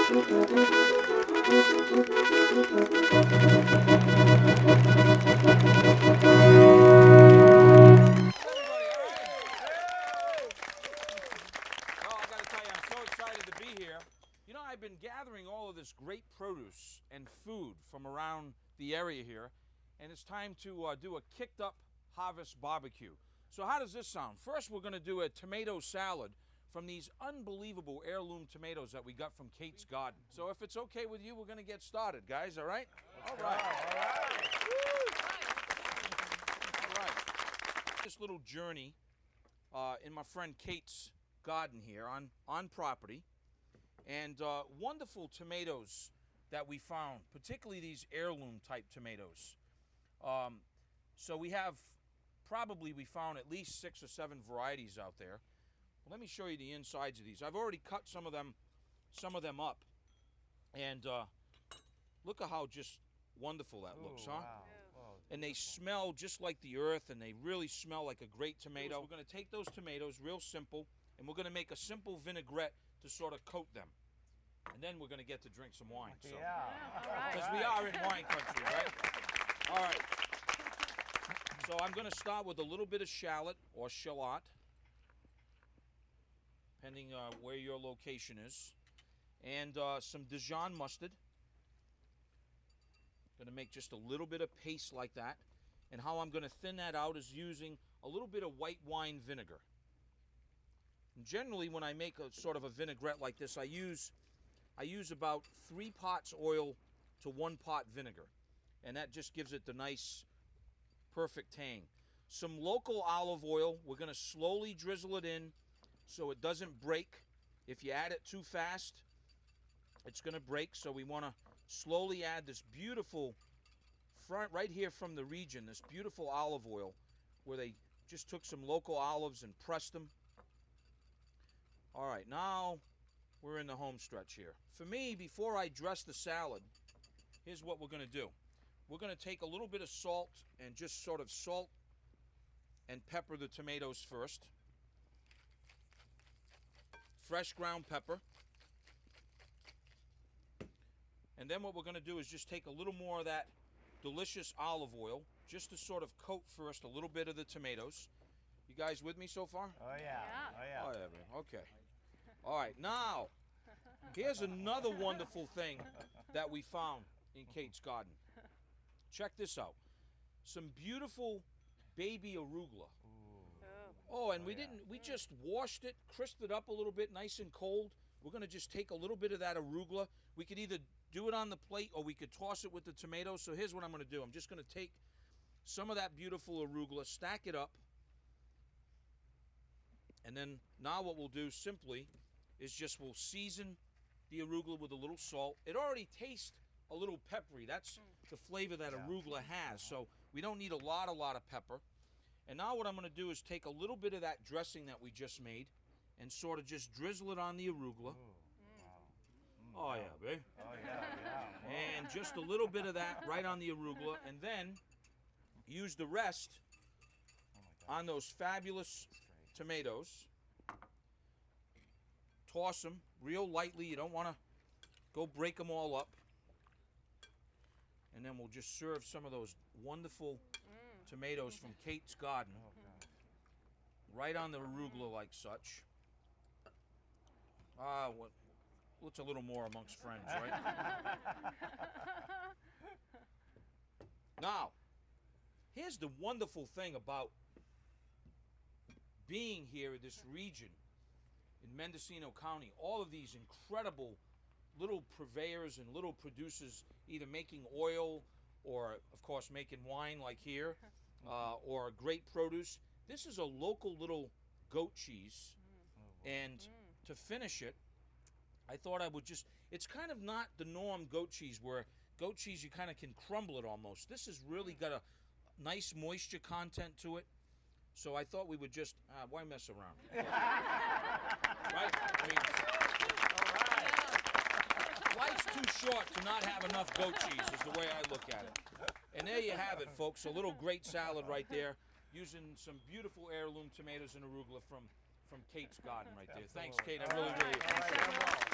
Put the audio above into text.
I've been gathering all of this great produce and food from around the area here, and it's time to do a kicked up harvest barbecue. So how does this sound? First, we're going to do a tomato salad from these unbelievable heirloom tomatoes that we got from Kate's Garden. So if it's okay with you, we're going to get started, guys, all right? All right. All right. This little journey in my friend Kate's garden here on property. And wonderful tomatoes that we found, particularly these heirloom type tomatoes. So we found at least 6 or 7 varieties out there. Well, let me show you the insides of these. I've already cut some of them up, and look at how just wonderful that looks, huh? Wow. And they smell just like the earth, and they really smell like a great tomato. We're going to take those tomatoes, real simple, and we're going to make a simple vinaigrette to sort of coat them. And then we're going to get to drink some wine. So. Yeah. Because we are in wine country, right? All right. So I'm going to start with a little bit of shallot or shallot, depending where your location is, and some Dijon mustard. Going to make just a little bit of paste like that. And how I'm going to thin that out is using a little bit of white wine vinegar. And generally, when I make a sort of a vinaigrette like this, I use about 3 pots oil to 1 pot vinegar, and that just gives it the nice, perfect tang. Some local olive oil. We're going to slowly drizzle it in so it doesn't break. If you add it too fast, it's going to break. So we want to slowly add this beautiful front right here from the region, this beautiful olive oil, where they just took some local olives and pressed them. All right, now we're in the home stretch here. For me, before I dress the salad, here's what we're going to do. We're going to take a little bit of salt and just sort of salt and pepper the tomatoes first. Fresh ground pepper. And then what we're going to do is just take a little more of that delicious olive oil just to sort of coat first a little bit of the tomatoes. You guys with me so far? Oh, yeah. Oh, yeah, man. Okay. All right, now, here's another wonderful thing that we found in Kate's garden. Check this out. Some beautiful baby arugula. Oh, and we just washed it, crisped it up a little bit, nice and cold. We're going to just take a little bit of that arugula. We could either do it on the plate or we could toss it with the tomatoes. So here's what I'm going to do. I'm just going to take some of that beautiful arugula, stack it up, and then now what we'll do simply is just we'll season the arugula with a little salt. It already tastes a little peppery. That's the flavor that arugula has. So we don't need a lot of pepper. And now what I'm going to do is take a little bit of that dressing that we just made and sort of just drizzle it on the arugula. Oh, yeah, babe. Oh, yeah. And just a little bit of that right on the arugula. And then use the rest on those fabulous tomatoes. Toss them real lightly. You don't want to go break them all up. And then we'll just serve some of those wonderful tomatoes from Kate's garden right on the arugula like such. What's a little more amongst friends, right? Now, here's the wonderful thing about being here in this region in Mendocino County. All of these incredible little purveyors and little producers either making oil or, of course, making wine like here, or great produce. This is a local little goat cheese. And to finish it, I thought I would just, it's kind of not the norm goat cheese where goat cheese you kind of can crumble it almost. This has really got a nice moisture content to it. So I thought we would just, why mess around? Right? I mean, life's too short to not have enough goat cheese is the way I look at it. And there you have it, folks. A little great salad right there using some beautiful heirloom tomatoes and arugula from Kate's garden right there. Thanks, Kate. I really appreciate it.